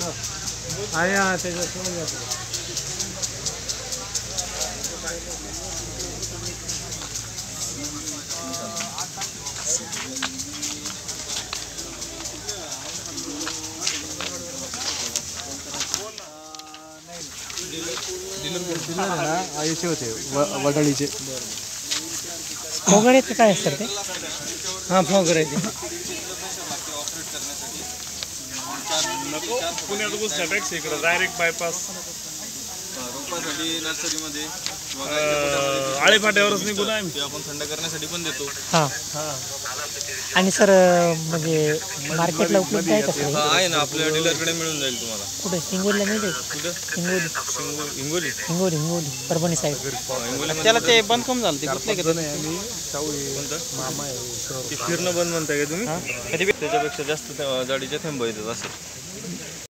आया त्याच्यासोबत याचे होते वडाळीचे फोगड्याचं काय असतं ते? हां फोगड्याचे नको पुण्यात घुसण्यापेक्षा इकडं डायरेक्ट बायपास रोपासाठी नर्सरीमध्ये आळेफाट्यावरच निघून आहे ते आपण थंड करण्यासाठी पण देतो. हां आणि सर म्हणजे मार्केटला उपलब्ध आहे का सर? आहे ना, आपल्या डीलरकडे मिळून जाईल तुम्हाला. कुठे हिंगोलीला मिळते? कुठं? हिंगोली हिंगोली परभणी साईड. त्याला ते बंद कम झालं, ते कुठले कोणतं मामा आहे ते फिरणं बंद म्हणताय का तुम्ही? त्याच्यापेक्षा जास्त जाडीचे थेंब येतात असं.